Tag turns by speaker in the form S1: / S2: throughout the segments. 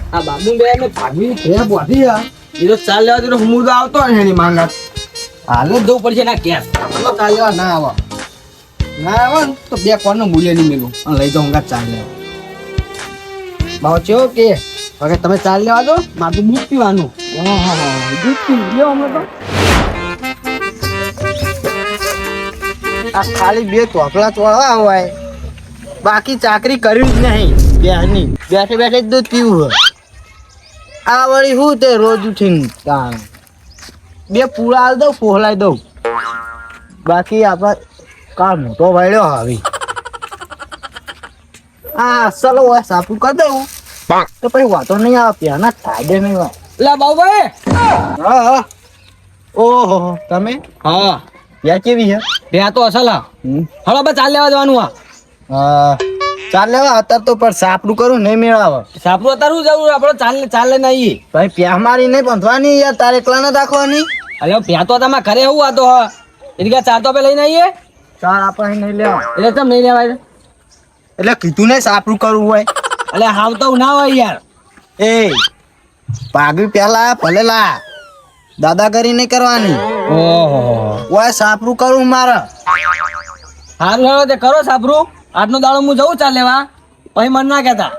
S1: આ બાબુ બે ને ભાગવી
S2: એ બોધી આ
S1: એ તો ચાલ લેવા તો હું તો આવતો ને એની માંગા હાલ જ જવું પડશે ના કેસ
S2: તો ચાલ લેવા ના આવે ને તો બે કોણ મૂલ્ય નહીં મેલું અને લઈ જાઉં ચાલ લેવા ભાવ ચેવો કે હવે તમે ચાલ લેવા દો
S1: મારું દૂધ પીવાનું
S2: દૂધ પી લ્યો અમે તો આ ખાલી બે ચોકલા ચોળવા હોય બાકી ચાકરી કર્યું જ નહીં બેહની બેઠે બેઠે જ દૂધ પીવું હોય આ વળી શું તે રોજ ઉઠીને તાણ બે પૂળા હાલ દઉં ફોહલાઈ દઉં બાકી આપણે કાળ મોટો વાળ્યો આવી આ અસલ હોય સાપું કરી દઉં તો પછી વાતો નહીં આવે પ્યાના ફાયદે નહીં હોય
S1: લા બાબુભાઈ
S2: હા હા ઓહો તમે
S1: હા
S2: યા કેવી છે
S1: ત્યાં તો અસલ હળો બસ ચાલ લેવા જવાનું
S2: ચાલ લેવા અત્યારે તો પણ સાપડું કરું નહીં મેળાવે
S1: સાપરું અત્યારે જવું આપણે ચાલ લઈને આવીએ
S2: ભાઈ પ્યા મારી નહીં બંધવાની યાર તારે એકલા ના રાખવાની
S1: અરે પ્યા તો તમે ઘરે એવું આ તો એટલે કે ચાર તો આપણે લઈને આવીએ
S2: ચાર આપણે નહીં લેવા
S1: એટલે તમે નહીં લેવાય
S2: એટલે કીધું ને સાપડું કરવું હોય
S1: એટલે હાવ તો ના હોય યાર
S2: એ પાગવી પેલા ભલે લા દાદાગીરી નહીં કરવાની
S1: ઓહો
S2: ઓય સાપડું કરું મારે
S1: હારું હેલો તે કરો સાપરું આજનો દાડો હું જઉં ચાલ લેવા પછી મન ના કહેતા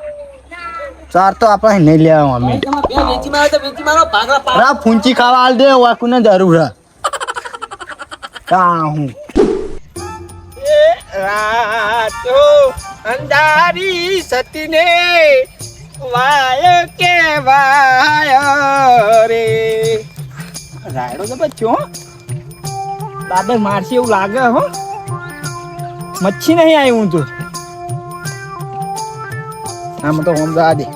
S2: ચાર તો આપણે નહીં લેવા અમે
S1: વેચી મારો તો વેચી મારો ભાગલા
S2: રા ફૂંચી ખાવા આલ દે વાકુને જરૂર હે કા હું
S1: રાતો અંધારી સતીને વાય કે વાય રે રાયડો તો બચ્ચો બાબે મારશે એવું લાગે હો મચ્છી નહીં આવી હું તો
S2: આમ તો સમજા દે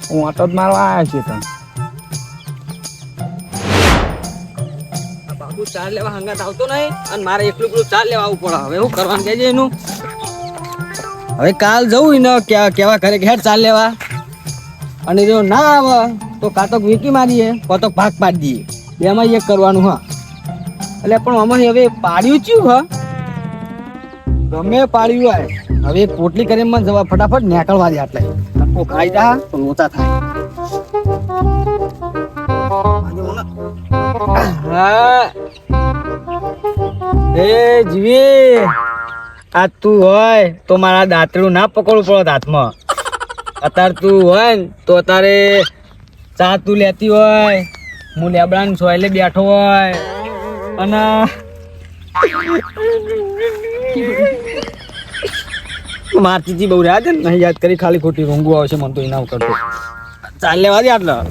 S1: હું આટો જ મારવા આવ્યા છે તને બાબુ ચાર લેવા હંગાત આવતો નહીં અને મારે એકલું ચાર લેવા આવવું પડે હવે શું કરવાનું કહેજે એનું હવે કાલ જવું ને કેવા ઘરે ઘેર ચાલ લેવા અને જો ના આવે તો કાતક વીકી મારીએ કાતક ભાગ પાડી દઈએ બેમાં એક કરવાનું હા એટલે પણ અમારે હવે પાડ્યું ચયું હા ગમે પાડ્યું હોય હવે પોટલી કરીને મને જવા ફટાફટ નીકળવા દે આટલે નક્કો ખાઈ જા તો લોચા થાય હા એ જીવી આ તું હોય તો મારા દાંતરું ના પકડવું પડે હાથમાં અત્યારે તું હોય ને તો અત્યારે ચા તું લેતી હોય હું લેબડાને સોયલે બેઠો હોય અને મારતીજી બહુ રહ્યા છે ને નહીં યાદ કરી ખાલી ખોટી રોંગું આવશે મને તો એના કરતો ચાલ લેવા દે આટલા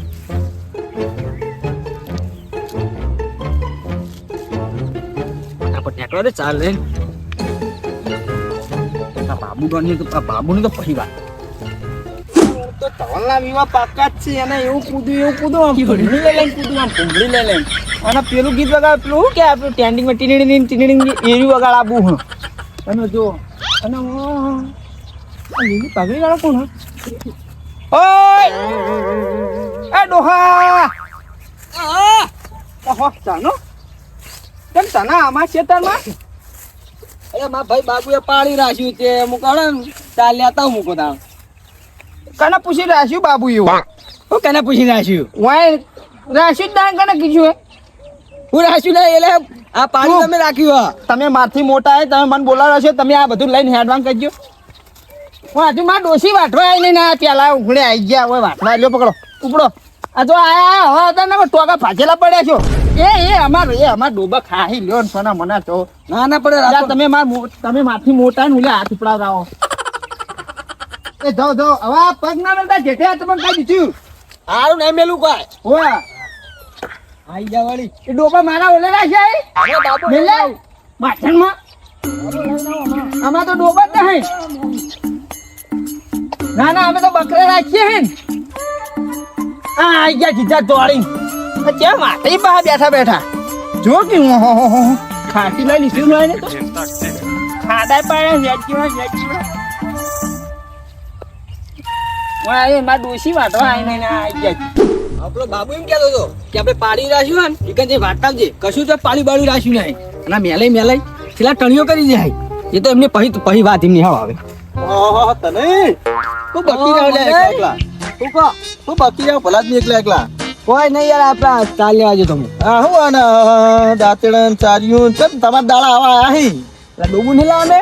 S1: ટેકવા દે ચાલ લે બાબુ ની તો પછી વાત તો તવલના વિવાહ પાકા જ છે અને એવું કૂદું ભૂંગળી લઈ લઈને અને પેલું ગીત વગાડ પેલું શું કે આપણું ટેન્ડિંગમાં ટીણી એરી વગાડ આપવું હું અને જો અને લીલી પાઘડી વાળા કોણ ઓય એ ડોહા ચાનો કેમ ચાના આમાં ખેતરમાં અરે મારા ભાઈ બાબુએ પાડી રાખ્યું તે મુકાડે ને ચાલ લેતા હું મૂકો તાણ કને પૂછી રાખ્યું બાબુ એવું હું કને પૂછી રાખ્યું વાય રાખ્યું દાન કને કીધું હું રાખ્યું ના એટલે આ પાણી તમે રાખ્યું તમે મારથી મોટા હે તમે મને બોલાવ્યો છો તમે આ બધું લઈને હેડવાન કરજો હું હજુ મારા ડોસી વાટવા આવી ને પેલા ઉઘડે આવી ગયા હોય વાટવા લ્યો પકડો ઉપડો આ જો આયા હવે હતા ને ટોકા ફાંચેલા પડ્યા છો એ અમાર ડોબા ખાહી લ્યો ને સોના મના તો ના પડે તમે મારથી મોટા ને હાથ ઉપડાવરાવો એ જાઓ હવે પગ ના નતા જેઠે તમે કઈ દીધું હારું નહીં મેલું કાય હોવા આઈ જા વાળી એ ડોબા મારા ઓલે રાખ્યા મેલે માથણમાં આમાં તો ડોબા જ નહીં ના અમે તો બકરા રાખીએ હે આ આઈ ગયા જીજા દોડી કેમ માથે બહાર બેઠા જો કે ખાટી લઈ લીધું ને તો ખાડા પાડે વેચીમાં વાય માર ડોસી વાટવા આઈને ના આઈ ગયા આપણો બાબુ એમ કહેતો હતો કે આપણે પાડી રાખ્યું ને એકન જે વાટતાવજે કશું તો પાડી બાડી રાખ્યું નહીં અને મેલાઈ છેલ્લા ટણીઓ કરી જાય એ તો એમને પહી વાત એમની હા આવે ઓહો તને તો બકી રહે એકલા તું કહો
S3: તું બાકી જાવ ભલા જ નહીં એકલા એકલા.
S1: કોઈ નહીં યાર આપડા ચાલ લેવા જો તમે
S3: આ હું આને દાંતેડન ચાર્યું ચમ તમારા દાડા આવા આયા હી.
S1: ડોબુ નહીં લાવે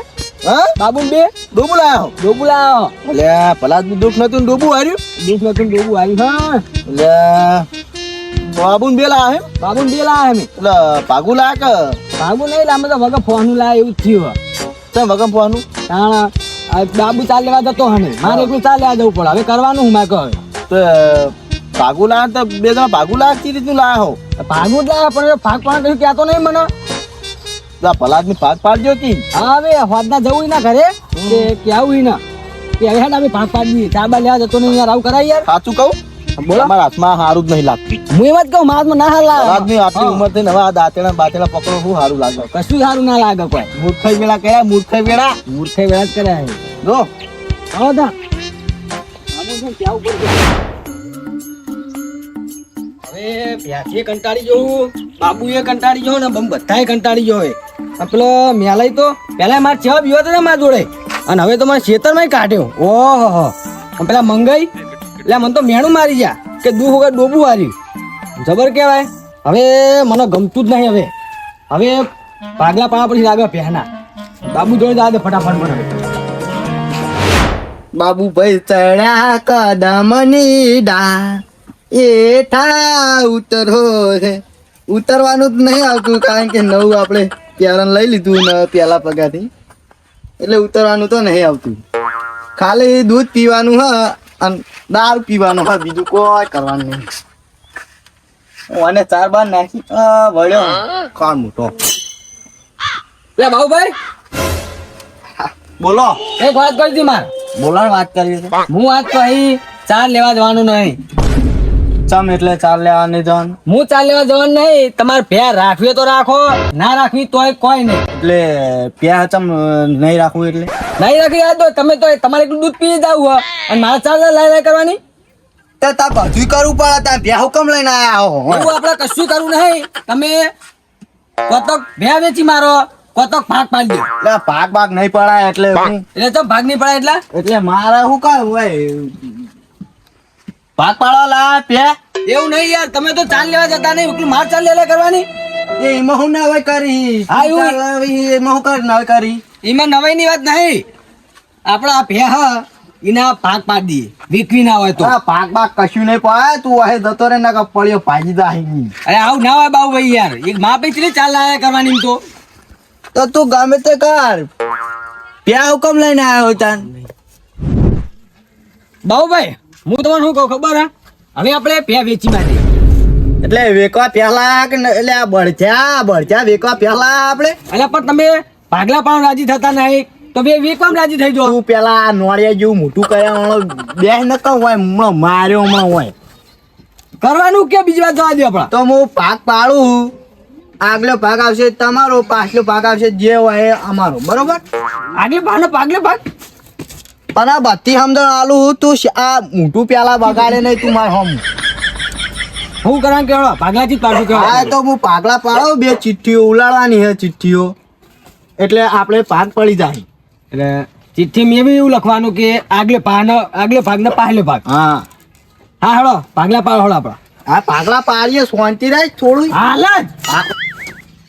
S3: હા
S1: બાબુ બે
S3: ડોબુ લાયો.
S1: ડોબુ લાવો
S3: એટલે ભલા જ દુઃખ નતું ને ડોબુ હાર્યું.
S1: બીસ નતું ડોબુ આવ્યું હા
S3: એટલે બાબુન બે લાયા હે.
S1: બાબુ બે લાવે અમે
S3: એટલે ભાગુ લાયા કે
S1: બાબુ નહીં લાવે તો વગર ફોન લાવે એવું જ થયું
S3: ચમ વગમ ફોનું.
S1: તાણા આ બાબુ ચાલ લેવા જતો હને મારે એકલું ચાલ લેવા જવું પડે હવે કરવાનું હું મારે કહે
S3: તો ભાગુ લાયા તો બે જણા ભાગુ લાયા કઈ રીતનું લાયા હો.
S1: ભાગવું જ લાવે પણ ભાગ પણ કશું કહેતો નહીં મને
S3: ભલા જ ભાગ પાડજો કી.
S1: હા હવે હોદના જવું ના ઘરે કે કેવું ના કે હવે હેડ અમે ભાગ પાડી દઈએ ચાબા લેવા જતો નહીં યાર આવું કરાય યાર
S3: સાચું કહું
S1: બોલો
S3: તમારા હાથમાં સારું જ નહીં લાગતું.
S1: હું એમ જ કહું મારામાં ના હાલ
S3: ભલા જ
S1: લાગે
S3: નહીં આટલી ઉંમર થઈને હવે આ દાંતેડા બાતેડા પકડો શું સારું લાગે.
S1: કશું સારું ના લાગે કોઈ
S3: મૂર્ખાઈ વેળા કર્યા મૂર્ખાઈ વેળા
S1: મૂર્ખાઈ વેળા જ કર્યા છે
S3: જો
S1: આવો તા આવું છે કેવું પડશે હવે પ્યાસીએ કંટાળી જવું બાબુએ કંટાળી જવું ને બધાએ કંટાળી જવું આ પેલો મેલાઈ તો પેલા મારે છ બીવો હતો ને મારા જોડે અને હવે તો મને ખેતરમાં કાઢ્યો ઓહો અને પેલા મંગાઈ એટલે મને તો મેણું મારી જા કે દુઃખ વગર ડોબું હાર્યું જબર કહેવાય હવે મને ગમતું જ નહીં હવે ભાગલા પાવા પછી લાગે પહેના બાબુ જોડે જા દે ફટાફટ મને
S2: બાબુ ભાઈ ચડ્યા કદમની ડા એઠા ઉતરો છે ઉતરવાનું જ નહીં આવતું કારણ કે નવું આપણે પ્યારણ લઈ લીધું ને પેલા પગાથી એટલે ઉતરવાનું તો નહીં આવતું ખાલી દૂધ પીવાનું હ અને દારૂ પીવાનું હ બીજું કોઈ કરવાનું નહીં અને 4 બાર નાખી વળ્યો કાળ મોટો
S1: લે બાબુભાઈ
S2: બોલો
S1: એક વાત કરી હતી માર
S2: બોલાણ વાત કરવી છે
S1: હું વાત કહી ચાર લેવા જવાનું નહીં
S2: ચમ એટલે 4 લેવાની જવાનું
S1: હું ચાલ લેવા જવાનું નહીં તમારે ભેર રાખવી તો રાખો ના રાખવી તોય કોઈ નહીં
S2: એટલે પ્યા ચમ નહીં રાખવું એટલે
S1: નહીં રાખી યાદ હોય તમે તો તમારે એકલું દૂધ પી જાવ હો અને મારે ચાલ લાઈ કરવાની
S2: તે તા બધું કરવું પડે તા ભ્યા હુકમ લઈને આયા હો
S1: એવું આપણે કશું કરવું નહીં તમે કોતક ભે વેચી મારો કોતક ભાગ પાડી દો
S2: એટલે ભાગ નહીં પડાય એટલે હું
S1: એટલે તો ભાગ નહીં પડે
S2: એટલે મારે શું કામ હોય ભાગ પાડવા લા પ્યા
S1: એવું નહીં યાર તમે તો ચાલ લેવા જતા નહીં એટલું માર ચાલ લેવા કરવાની
S2: એ એમાં હું ના હોય કરી
S1: હા, એવું.
S2: એમાં હું કરી ના કરી
S1: એમાં નવાઈની વાત નહીં આપણા ભે હા એના ભાગ પાડી દઈએ વીકવી ના હોય તો
S2: આ ભાગ કશું નહીં પાય તું વાહે જતો રે ના પડ્યો ભાજી જાય
S1: અરે આવું ના હોય બાબુ ભાઈ યાર એક માં પૈસા ચાલ લાયા કરવાની એમ
S2: તો તું ગમે તે કર પ્યા હુકમ લઈને આવ્યો તાન
S1: બાબુભાઈ હું તમને શું કહું ખબર હા હવે આપણે ભે વેચી માટે
S2: એટલે વેકવા પહેલા કે એટલે આ બળચા વેકવા પહેલા આપણે
S1: એટલે પણ તમે ભાગલા પણ રાજી થતા નહીં તો બે વેચવામાં રાજી થઈ જાઓ
S2: તું પેલા આ નોળિયા જેવું મોટું કર્યા બે ન કહું હોય હમણાં માર્યો હમણાં હોય
S1: કરવાનું કે બીજી વાત જવા દે આપણા
S2: તો હું ભાગ પાડું આગલો ભાગ આવશે તમારો પાછલો ભાગ આવશે જે હોય એ અમારો બરોબર
S1: આગલે ભાગ ને પાગલે ભાગ
S2: પણ આ બધી સમજણ આલું તું આ મોટું પેલા બગાડે નહીં તું માર હમ
S1: હું કરવાનું કેવડો ભાગલાથી જ પાડું
S2: હા
S1: કેવડો
S2: તો હું પાગલા પાડો બે ચિઠ્ઠીઓ ઉલાડવાની હે ચિઠ્ઠીઓ એટલે આપણે ભાગ પડી જાય
S1: એટલે ચિઠ્ઠી મેં બી એવું લખવાનું કે આગલે ભાગ ને પાછલે ભાગ
S2: હા
S1: હા હેડો ભાગલા પાડો હેડો આપણા
S2: આ પાગલા પાડીએ શાંતિ રાખ થોડું
S1: હાલ જ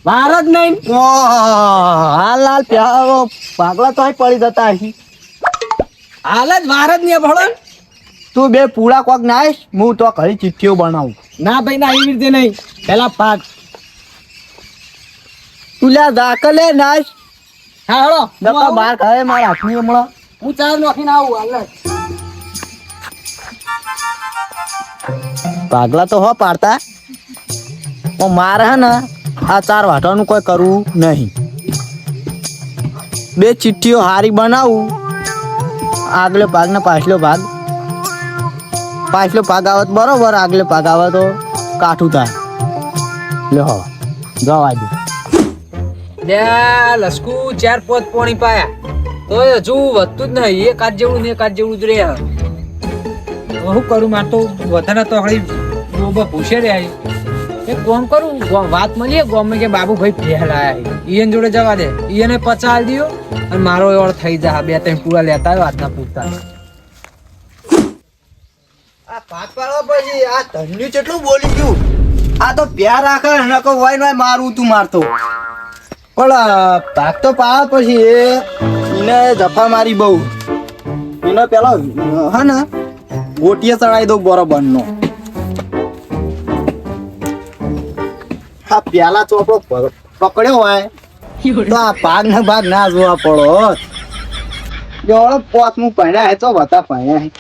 S1: વાર જ નહીં
S2: હાલ હાલ પાગલા તો પડી જતા હશે
S1: હાલ જ વાર જ નહીં ભણો
S2: તું બે પૂળા કોક નાઈશ હું તો ઘણી ચિઠ્ઠીઓ બનાવું
S1: ના ભાઈ ના એવી રીતે નહીં પેલા ભાગ
S2: તું લ્યા દાખલે નાઈશ
S1: હા હેડો
S2: નકા બાર ખાય મારા હાથની હમણાં
S1: હું ચાર નાખીને આવું હાલ જ
S2: પાગલા તો હો પાડતા પણ મારે હે ને આ 4 વાટાનું કોઈ કરવું નહીં બે ચિઠ્ઠીઓ હારી બનાવું આગલો ભાગ ને પાછલો ભાગ આવત બરોબર આગલે ભાગ આવે તો કાઠું થાય લે હો જવા દે
S4: લે લસકુ 4-5 પોણી પાયા તો હજુ વધતું જ નહીં એક હાથ જેવું ને એક હાથ જેવું જ રહે શું કરું માર તો વધારે તો હળી પૂછે રે એક કોમ કરું વાત મળીએ ગોમે કે બાબુભાઈ ફેલાયા ઈયન જોડે જવા દે ઈયને 50 આલ દિયો અને મારો એવડ થઈ જા 2-3 પૂરા લેતા આવ્યો હાથના પૂરતા
S2: આ ભાગ પાડવા પછી આ ધન્યું કેટલું બોલી ગયું. આ તો પ્યાર રાખે નકો વાય વાય મારું તું મારતો. પણ ભાગ તો પાડવા પછી એને જફા મારી બહુ. એનો પેલો હા ને ગોટીએ ચડાવી દઉં બરોબર નો. આ પ્યાલા ચોપડો પકડ્યો હોય તો આ ભાગ ને ભાગ ના જોવા પડો. જોડો પોતમું પહેણ્યા તો બતા પહેણ્યા.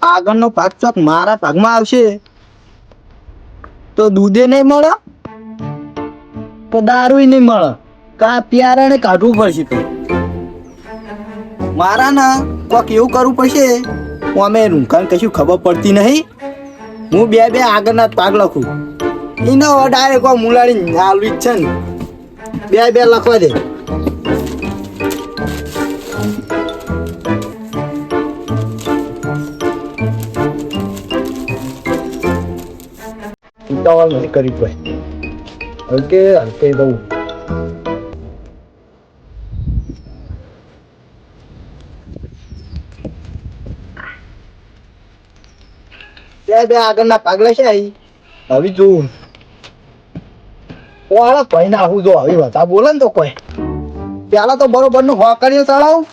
S2: આગળનો ભાગ ચોક મારા ભાગમાં આવશે તો દૂધે નહીં મળે તો દારૂ નહીં મળે. કા પ્યારાને કાઢવું પડશે. તો મારા ના કોક એવું કરવું પડશે. અમે રૂંખાને કશું ખબર પડતી નહીં. હું બે આગળના ભાગ લખું એનો ડાયરેક્ટ મુલાડી હાલવી જ છે ને. બે લખવા દે. ઉતાવળ નથી કરી ભાઈ. હલકે દઉં. બે આગળના પાગલા છે. હવે જોઉં ભાઈ નાખું જો હવે બધા બોલે ને તો કોઈ પેલા તો બરોબર નું હોકરીઓ ચડાવું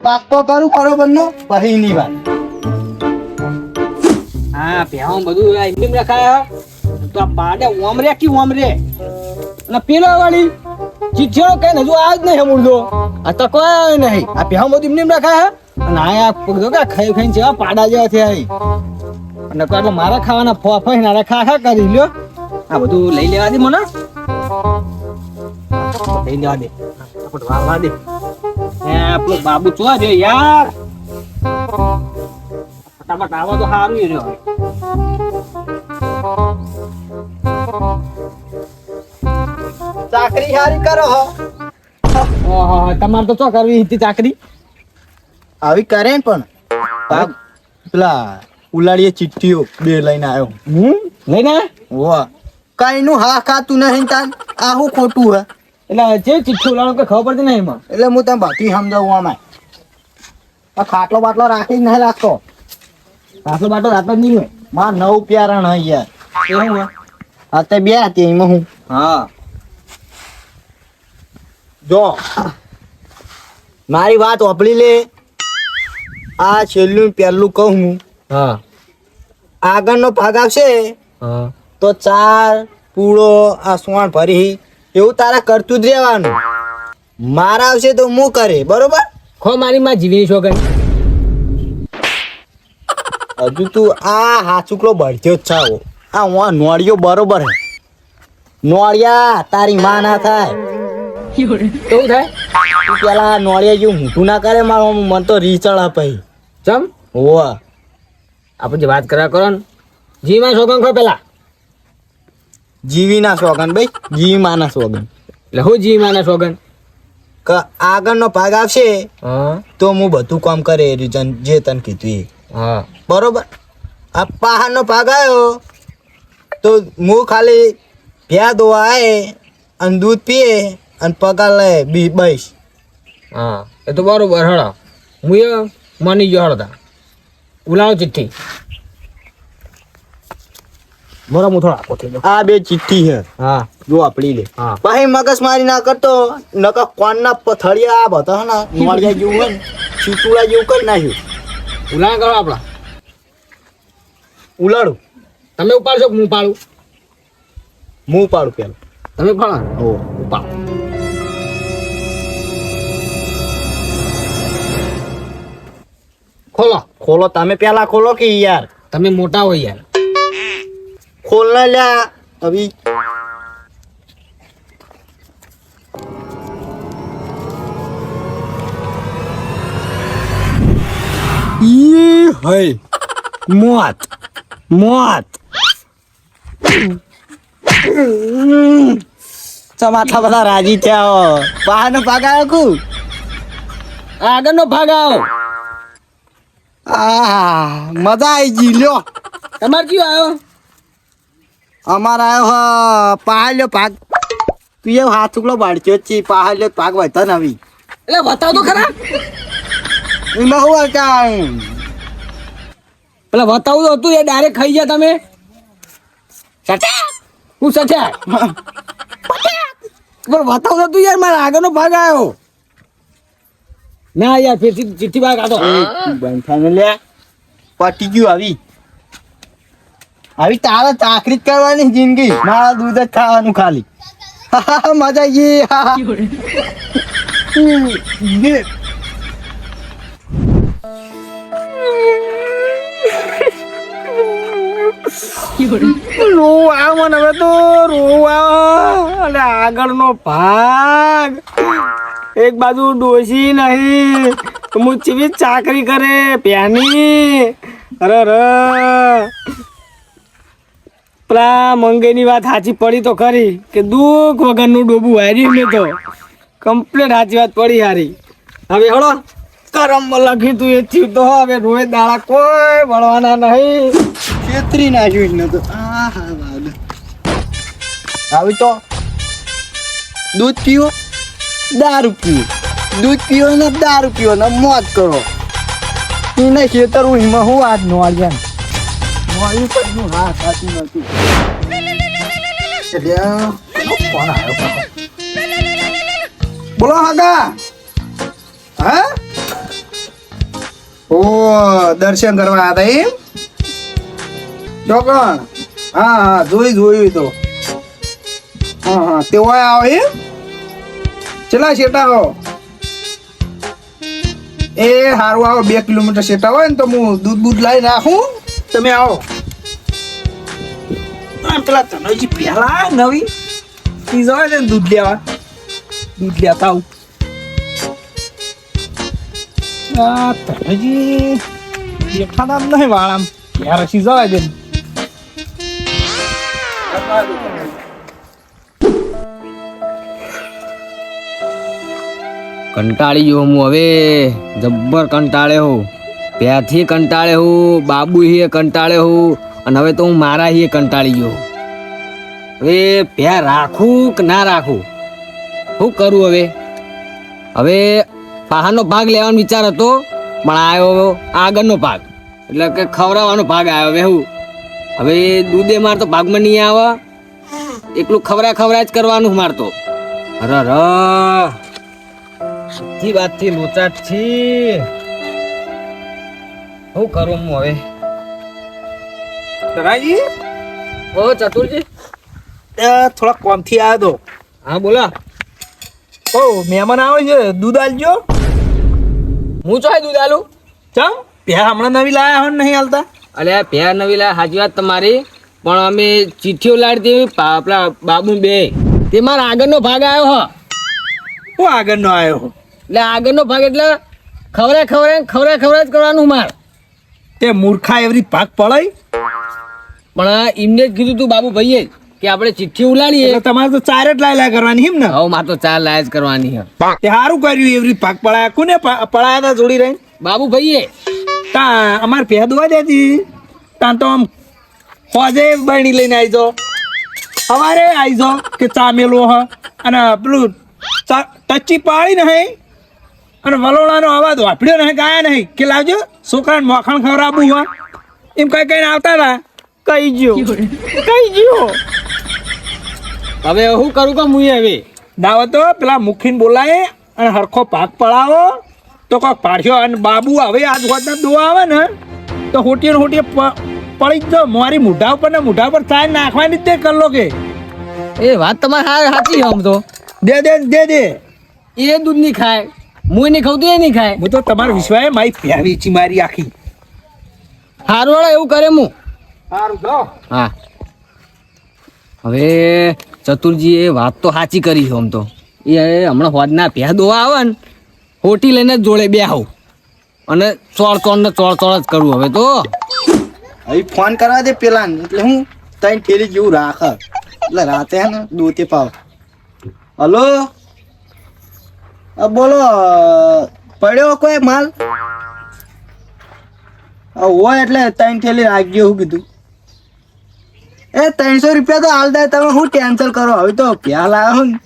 S2: પાક તો કરું બરોબર નું પછી ની વાત.
S1: હા ભેહું બધું એમ રખાય તો આ પાડે ઓમરે કી ઓમરે અને પેલો વાળી ચીઠીઓ કઈ હજુ આજ નહીં હમુરદો. આ તો કોઈ નહીં. આ ભેહું બધું એમ રખાય અને આ પગજો કે ખાઈ ખાઈને છે પાડા જેવા થયા. અને એટલે મારા ખાવાના ફોફા નારા ખા કરી લ્યો. આ બધું લઈ લેવા દે મને. લઈ લેવા દે વાળવા દે. આપણો બાબુ ચો છે યાર. ફટાફટ આવો તો સારું રહ્યો.
S2: ચાકરી હારી કરો.
S1: ઓહો તમારે તો શું કરવી હતી ચાકરી?
S2: આવી કરે પણ પેલા ઉલાડીએ ચિઠ્ઠીઓ બે લઈને આવ્યો.
S1: લઈને
S2: વાહ કઈ નું હા ખાતું નહીં તાન. આ હું ખોટું હે
S1: એટલે જે ચિઠ્ઠી ઉલાડો કે ખબર પડતી નહીં એમાં.
S2: એટલે હું તને બાકી સમજાવું. આમાં આ ખાટલો બાટલો રાખી નહીં રાખતો.
S1: પાછો બાટો રાત જ નહીં હોય.
S2: માં 9 પ્યારણ હે યાર.
S1: એવું હોય?
S2: આ તે બે હતી એમાં હું.
S1: હા
S2: જો મારી વાત ઓપડી લે. આ છેલ્લું પહેલું કહું હું.
S1: હા
S2: આગળનો ભાગ આવશે
S1: હા
S2: તો 4 પૂળો આ સોણ ભરી એવું તારા કરતું જ રહેવાનું. મારા આવશે તો હું કરે બરોબર.
S1: ખો મારી માં જીવી છોકરી.
S2: હજુ તું આ હાચુકલો બળ્યો જ છે. આ હું નોળિયો બરોબર હે. નોળિયા તારી માં ના થાય.
S1: કેવું થાય?
S2: તું પેલા નોળિયા જેવું મોટું ના કરે. મારો મન તો રીચળ અપાઈ.
S1: ચમ
S2: હોવા
S1: આપણે જે વાત કર્યા કરો ને જી માં છોકરા ખો પેલા.
S2: જીવી ના સોગન ભાઈ. જીવી માં ના સોગન.
S1: એટલે હું જી માં સોગન.
S2: કે આગળનો ભાગ આવશે
S1: હા
S2: તો હું બધું કામ કરે રીજન જે તને કીધું એ
S1: હા
S2: બરોબર. આ પહાડનો ભાગ આવ્યો તો હું ખાલી ભ્યા દોવા આવે અને દૂધ પીએ અને પગાર લે બસ.
S1: હા એ તો બરોબર. હળો હું એ માની ગયો. હળતા ઉલાવો ચિઠ્ઠી. મોરા હું થોડા આપો થઈ જાઉં.
S2: આ બે ચિઠ્ઠી છે.
S1: હા
S2: જો આપડી લે.
S1: હા
S2: પછી મગજ મારી ના કરતો. નકા કોણના પથળિયા આ બધા ને નોળિયા જેવું હોય ને છીતુડા જેવું કરી નાખ્યું.
S1: ઉલાણ કરો આપડા.
S2: ઉલાડું
S1: તમે ઉપાડશો કે હું પાડું?
S2: હું પાડું પેલું.
S1: તમે પાડો.
S2: ઓ
S1: ઉપાડો. ખોલો
S2: ખોલો તમે પેલા ખોલો કે યાર.
S1: તમે મોટા હોય યાર.
S2: ખોલ ના લ્યા અભી.
S1: ઈ હઈ મોત મોત.
S2: સમાથા બધા રાજી થયા. બહારનો ભાગ આવ્યો કુ.
S1: આગળનો ભાગ આવો.
S2: આ મજા આવી ગઈ લ્યો.
S1: તમારે કયો આવ્યો?
S2: અમારા આવ્યો પહાડ્યો ભાગ તું એ હાથ ટુકડો બાળચ્યો જ છે પહાડ્યો ભાગ વધતો નવી
S1: એટલે બતાવ તો ખરા
S2: એમાં હું કાંઈ
S1: પેલા બતાવું તો હતું એ ડાયરેક્ટ ખાઈ ગયા તમે સચા હું સચા પણ બતાવું તો હતું યાર મારા આગળનો ભાગ આવ્યો ના યાર ફેરથી ચિઠ્ઠી ભાગ આતો
S2: બંધાને લે પટી ગયું આવી તારે ચાકરી જ કરવાની જિંદગી મારા દૂધ જ ખાવાનું ખાલી મજા આવી
S1: રોવું આવે મને હવે તો રોવું આવે અને આગળનો ભાગ એક બાજુ ડોસી નહીં હું ચીવી ચાકરી કરે પ્યાની અરે પેલા મંગેની વાત સાચી પડી તો ખરી કે દુઃખ વગરનું ડોબું હાર્યું મેં તો કમ્પ્લીટ સાચી વાત પડી હારી હવે હળો કરમમાં લખી તું એ થયું તો હવે રોય દાડા કોઈ વળવાના નહીં
S2: છેતરી નાખ્યું ને તો આવી તો દૂધ પીવો દારૂ પીવો દૂધ પીવો ને દારૂ પીવો ને મોજ કરો એને ખેતરું એમાં હું આજ નો આવ્યા મોડ્યું પડ્યું હા સાચું નથી એટલે કોણ આવ્યો બોલો હાગા હા ઓ દર્શન કરવા આવ્યા એમ ચોકણ હા હા જોયું તો હા તેઓ આવો એમ ચલા શેટા હો એ હારું આવો 2 કિલોમીટર શેટા હોય ને તો હું દૂધ બૂધ લાવી નાખું તમે આવો પેલા તનોજી પેલા નવી ચીજ હોય ને દૂધ લેતા આવું તનોજી બેઠા નામ નહીં વાળામ યાર ચીજ હોય છે
S1: કંટાળી ગયો હું હવે જબ્બર કંટાળે હું ત્યાંથી કંટાળે હું બાબુ હી કંટાળે હું અને હવે તો હું મારા હી કંટાળી ગયો હવે પ્યા રાખું કે ના રાખું શું કરું હવે પાહાનો ભાગ લેવાનો વિચાર હતો પણ આવ્યો આગળનો ભાગ એટલે કે ખવડાવવાનો ભાગ આવ્યો હવે હું હવે દૂધે માર તો ભાગમાં નહીં આવે એકલું ખવરા જ કરવાનું મારતો અરે થી વાતથી લોચાટ છી શું કરું હું હવે
S3: તરાજી
S1: ઓ ચતુરજી
S3: થોડા કોમથી આવ્યો તો
S1: હા બોલા
S3: ઓ મહેમાન આવે છે દૂધ આલજો
S1: હું ચોય દૂધ આલું
S3: ચમ પ્યા હમણાં નવી લાયા હોય નહીં હાલતા
S1: અલે પ્યાર નવી લા સાચી વાત તમારી પણ અમે ચિઠ્ઠીઓ લાડી દેવી આપણા બાબુ બે તે મારા આગળનો ભાગ આવ્યો હ
S3: હું આગળનો આવ્યો
S1: એટલે આગળનો ભાગ એટલે ખવરા જ કરવાનું માર
S3: તે મૂર્ખા એવરી ભાગ પડાય
S1: પણ એમને જ કીધું તું બાબુ ભાઈએ કે આપણે ચિઠ્ઠી ઉલાડીએ
S3: એટલે તમારે તો 4 જ લાયલા કરવાની હિમ ને
S1: હવે મારે તો 4 લાય જ કરવાની હે
S3: તે સારું કર્યું એવરી ભાગ પડાયા કોને પડાયા હતા જોડી રહીને
S1: બાબુ ભાઈએ
S3: તા અમારે ભેદ દોવા દેતી તા તો આમ હોજે બરણી લઈને આવી જાઓ સવારે આવી જાઓ કે ચા મેલો હ અને પેલું ટચ્ચી પાડી નહીં અને વલોણાનો અવાજ વાપડ્યો નહીં ગાયા નહીં કે લાવજો છોકરાને મોખણ ખવડાવવું હોય એમ કઈ આવતા હતા કઈ ગયો
S1: હવે શું કરું કે હું હવે
S3: દાવતો પેલા મુખીને બોલાય અને હરખો ભાગ પડાવો તો કોઈક પાડ્યો અને બાબુ હવે આજ હોતના દોવા આવે ને તો હોટીએ પડી જ જાઓ મારી મોઢા ઉપર ને મોઢા ઉપર ચાય નાખવાની જ તે કર લો કે
S1: એ વાત તમારી સાચી આમ તો
S3: દે
S1: એ દૂધ નહીં ખાય હું નહીં ખાઉં તો એ નહીં ખાય
S3: હું તો તમારા વિશ્વાએ મારી પ્યારી ચી મારી આખી
S1: સારું વાળા એવું કરે હું
S3: સારું જાઓ
S1: હા હવે ચતુરજીએ વાત તો સાચી કરી આમ તો એ હમણાં હોદના ભેહ દોવા આવે ને હોટી લઈને જ જોડે બે આવું અને ચોળ જ કરું હવે તો
S2: હવે ફોન કરવા દે પેલા એટલે હું તઈ ઠેલી જેવું રાખ એટલે રાતે હે ને દોતે પાવ હલો બોલો પડ્યો કોઈ માલ હોય એટલે તઈ ઠેલી રાખજો એવું કીધું એ 300 રૂપિયા તો હાલ દે, તમે શું કેન્સલ કરો? હવે તો પ્યા લાવ્યો ને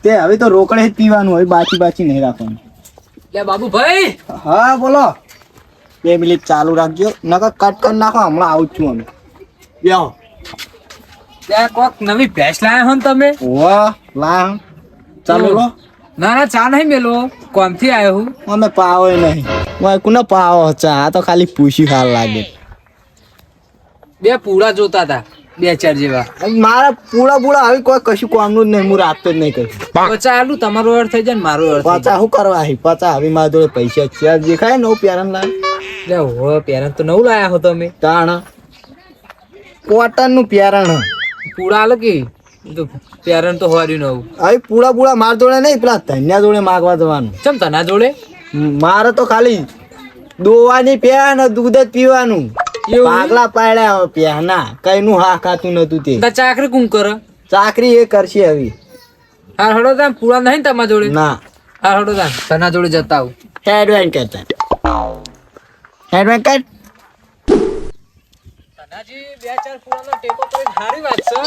S2: તે હવે તો રોકડે જ પીવાનું, હવે બાચી નહીં રાખવાનું.
S4: લે બાબુભાઈ,
S2: હા બોલો. 2 મિનિટ ચાલુ રાખજો, નકર કટ કરી નાખો, હમણાં આવું જ છું અમે. બેહો.
S4: લે કોક નવી ભેંસ લાયા હો ને તમે?
S2: વાહ લા ચાલો લો.
S4: ના ના, ચા નહીં મેલો, કોમથી આવ્યો હું.
S2: અમે પાવો નહીં, ઓય કોને પાવો ચા? આ તો ખાલી પૂછી હાલ લાગે.
S4: 2 પૂળા જોતા હતા, 2-4 જેવા.
S2: મારા પૂળા આવી કોઈ કશું કામનું જ નહીં, હું રાખતો જ નહીં કશું.
S4: પચા આલું, તમારો અર્થ થઈ જાય ને મારો અર્થ થઈ
S2: પચા શું કરવા આવી? પચા હવે મારા જોડે પૈસા છે, દેખાય નવું પ્યારન લાવ.
S4: જાય. લે હો, પેરણ તો નવું લાયા હો તમે.
S2: તાણ કોટન નું પ્યારણ.
S4: પૂળા આલો કે પેરણ તો હોર્યું નવું.
S2: હવે પૂળા માર જોડે નહીં, પેલા ધન્યા જોડે માગવા જવાનું.
S4: ચમ તના જોડે?
S2: મારે તો ખાલી દોવાની પ્યા ને દૂધ જ પીવાનું.
S4: એવું?
S2: પાગલા પાડ્યા પ્યાના, કઈ નું હા ખાતું નતું તે.
S4: તા ચાકરી કોણ કરે?
S2: ચાકરી એ કરશે હવે.
S4: હાર હડો તા, પૂળા નહીં ને તમારા જોડે?
S2: ના
S4: હાર હડો તા, તના જોડે જતા આવું.
S2: હેડવેન કરતા હેડવેન કર.
S4: તનાજી 2-4 પૂળાનો ટેકો કરીને સારી વાત છે.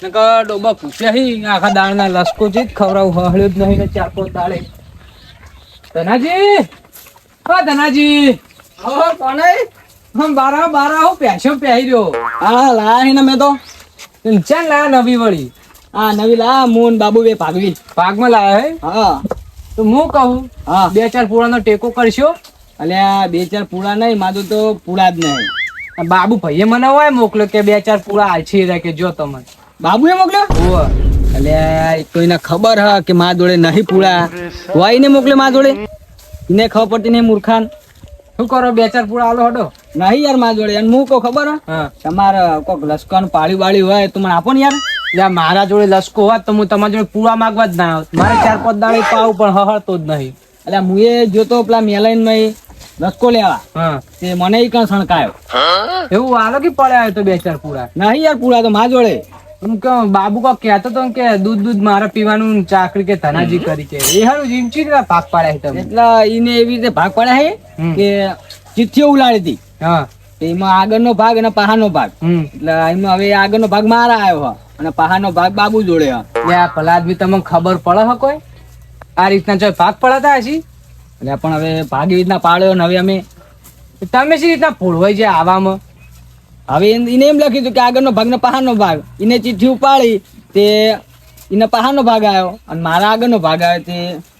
S4: નકર ડોબા પૂછ્યા હી, આખા દાળના લસકો જ ખવડાવું, હળ્યો જ નહીં ને 4-5 દાડે. તનાજી, ઓ તનાજી,
S1: હો કોને?
S4: હમ બારા હું પેશો પહેરી રહ્યો.
S1: હા લાયા ને મેં તો.
S4: ચાલ લાયા નવી વળી.
S1: હા નવી લાયા, મોન બાબુ બે ભાગવી.
S4: પાકમાં લાયા હે?
S1: હા
S4: તો હું કહું,
S1: હા
S4: 2-4 પૂળાનો ટેકો કરશો.
S1: અલ્યા 2-4 પૂળા નહીં, મારું તો પૂળા જ નહીં.
S4: બાબુ ભાઈએ મને હોય મોકલ્યો કે 2-4 પૂળા આછી રહે કે જો તમને.
S1: બાબુએ મોકલ્યો?
S4: ઓવે.
S1: અલ્યા એક તો એને ખબર હ કે મારા જોડે નહીં પૂળા, હોય ને મોકલે મારા જોડે. એને ખબર પડતી નહીં મૂર્ખાન.
S4: શું કરો, 2-4 પૂળા આલો હડો.
S1: નહીં યાર મારા જોડે. અને હું કહું ખબર હ,
S4: હા,
S1: તમારે કોઈક લશ્કર પાળી બાળી હોય તો મને આપો ને યાર.
S4: લે મારા જોડે લસકો હોત તો હું તમારા જોડે પૂળા માંગવા જ ના આવત. મારે 4-5 દાડે પાવું પણ હહળતો જ નહીં.
S1: અલ્યા હું એ જોતો પેલા મેલાઈન માં લસકો લેવા,
S4: હા,
S1: તે મને ઈ કણ સણકાયો.
S4: એવું આલો કે પડ્યા હોય તો 2-4 પૂળા.
S1: નહીં યાર પૂળા તો મારા જોડે.
S4: એમ કે બાબુ કો કહેતો તો કે દૂધ મારે પીવાનું ને ચાકરી કે ધનાજી કરી કે એ હારું જીમચી ને પાક પાડ્યા છે તમે.
S1: એટલે એને એવી રીતે ભાગ પડ્યા છે
S4: હમ.
S1: કે ચિઠ્ઠીઓ ઉલાડી હતી.
S4: હા,
S1: એમાં આગળનો ભાગ અને પહાનો ભાગ. એટલે એમાં હવે આગળનો ભાગ મારા આવ્યો હ અને પહાનો ભાગ બાબુ જોડે હ.
S4: લે આ ભલા આદમી તમને ખબર પડે હે કોઈ આ રીતના જો ભાગ પડાતા હશી?
S1: એટલે પણ હવે ભાગ એવી રીતના પાડ્યો ને હવે અમે
S4: તમે શી રીતના ભૂલવાઈ જાય આવામાં?
S1: હવે એને એમ લખ્યું હતું કે આગળનો ભાગ ને પહાનો ભાગ. એને ચિઠ્ઠી ઉપાડી તે એને પહાનો ભાગ આવ્યો અને મારા આગળનો ભાગ આવ્યો તે.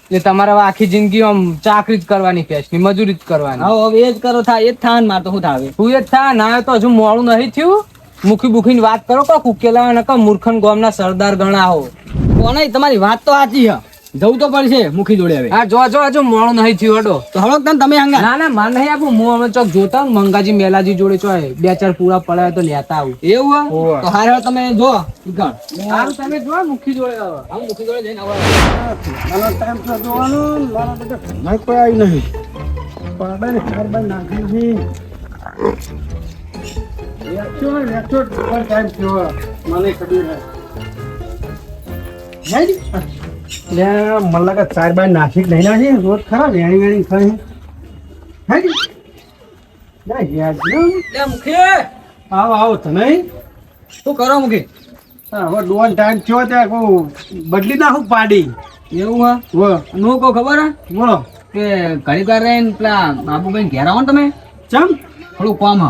S4: એટલે તમારે હવે આખી જિંદગી આમ ચાકરી જ કરવાની, પેશની મજૂરી જ કરવાની.
S1: હવે એ જ કરો થાય, એ જ થાય ને મારે તો શું થાય હવે.
S4: તું એ જ થા ના તો હજુ મોડું નહીં થયું. મુખી બુખીની વાત કરો કો ઉકેલા નકા મૂર્ખન ગામના સરદાર ગણાવો.
S1: કોને તમારી વાત તો સાચી હ, જવું તો પડશે મુખી જોડે હવે.
S4: હા, જો હજુ મોડું નહીં થયું હડો.
S1: તો હળો તને તમે હંગા.
S4: ના ના માર નહીં આપું. હું અમે ચોક જોતા ને મંગાજી મેલાજી જોડે ચોય 2-4 પૂરા પડ્યા તો લેતા આવું.
S1: એવું હ?
S4: હોવે.
S1: તો હારે તમે જો ઈકણ.
S4: સારું તમે જો મુખી જોડે હવે.
S1: હા, મુખી જોડે જઈને આવો.
S2: મલ્લા ચાર બાર નાસિક નહીં નાખી રોજ ખરા વેણી વેણી ખાઈ.
S1: લે મુખી,
S2: આવો આવો તમે.
S1: શું કરો મુખી?
S2: હવે ડોન ટાઈમ થયો ત્યાં કહું બદલી નાખું પાડી.
S1: એવું હ?
S2: વો
S1: અને હું કહું ખબર હ
S2: બોલો
S1: કે ઘડીક વાર રહીને પેલા બાબુભાઈ ઘેર આવો ને તમે,
S2: ચમ
S1: થોડું કામ હ.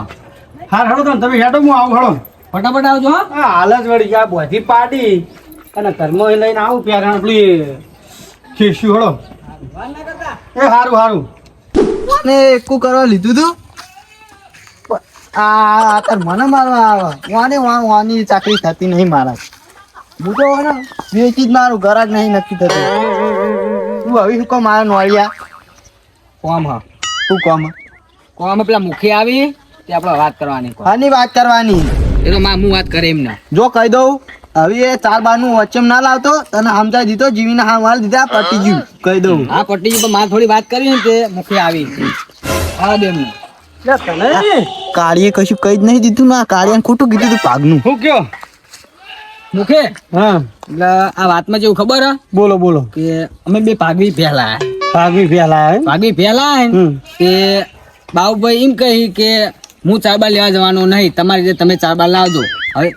S2: હાર હળો તમે હેડો હું આવું હળો.
S1: ફટાફટ આવજો હા.
S2: હા હાલ જ વળી આ બધી પાડી અને ઘરમાં લઈને આવું પ્યારા પેલી ખીસ્યું હળો. એ હારું હારું. ને એકું કરવા લીધું તું આ તાર મને મારવા આવે વાને વાની ચાકરી થતી નહીં મારા. હું તો ને વેચી જ મારું ઘર જ નહીં નક્કી થતું. તું હવે શું કહો મારા નોળિયા
S1: કોમ હ.
S2: શું કહો
S1: કોમ પેલા મુખી આવી તે આપણે વાત કરવાની.
S2: આની વાત કરવાની.
S1: એ તો હું વાત કરે એમને.
S2: જો કહી દઉં હવે એ ચાર બાર નું વચ્ચે ના લાવતો તને સમજાવી દીધો જીવીને હા માલ દીધા પટી ગયું કહી દઉં.
S1: હા પટ્ટી પર મારે થોડી વાત કરી ને તે મુખી આવી. હા દે એમને.
S2: કાળીએ કશું કઈ જ નહીં દીધું ના કાળિયાને ખોટું કીધું તું ભાગનું. શું કયો
S1: મુખે
S2: હા
S1: એટલે આ વાતમાં જેવું ખબર હ
S2: બોલો બોલો
S1: કે અમે બે ભાગવી પહેલા
S2: ભાગવી પેલા
S1: તે બાબુભાઈ એમ કહી કે હું ચારબાર લેવા જવાનો નહીં, તમારી રીતે તમે ચારબાર લાવજો. હવે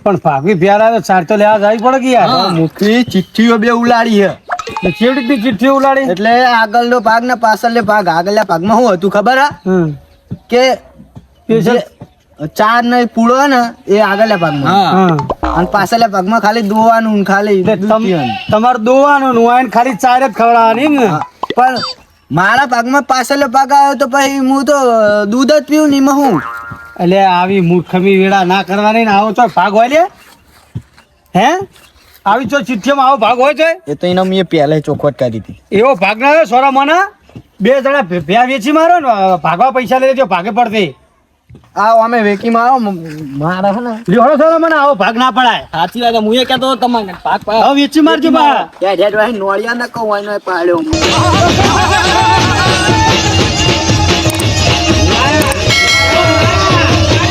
S5: પણ ભાગવી પ્યાર આવે ચાર તો લેવા જવી પડે કે યાર
S2: મુખી ચિઠ્ઠીઓ બે ઉલાડી હે
S5: તો કેવી રીતની ચિઠ્ઠી ઉલાડી
S2: એટલે આગળનો ભાગ ને પાછળનો ભાગ આગળના ભાગમાં શું હતું ખબર હે કે જે ચાર ને પૂળો હે ને એ આગળના ભાગમાં
S1: હા
S2: અને પાછળના ભાગમાં ખાલી દોવાનું ને ખાલી દૂધ પીવાનું.
S5: તમારે દોવાનું ને વાઈન ખાલી ચાર જ ખવડાવવાની ને
S2: પણ મારા ભાગમાં પાછળનો ભાગ આવ્યો તો પછી હું તો દૂધ જ પીવું ને એમાં હું
S5: એટલે આવી મૂર્ખમી વેળા ના કરવાની ને આવો તો ભાગ હોય લે હે આવી તો ચિઠ્ઠીમાં આવો ભાગ હોય છે
S2: એ તો એને મેં પહેલા ચોખવટ કરી હતી.
S5: એવો ભાગ ના હોય સોરા મને બે જણા ભ્યા વેચી મારો ને ભાગવા પૈસા લઈ લેજો ભાગે પડતી
S2: આવો અમે વેકીમાં આવો મારા હે ને
S5: લ્યો સોરા મને આવો ભાગ ના પડાય
S1: સાચી વાત હું એ કહેતો હતો તમને ભાગ પાડો.
S5: હવે વેચી મારજો બા
S2: નોળિયા ના કહું હોય પાડ્યો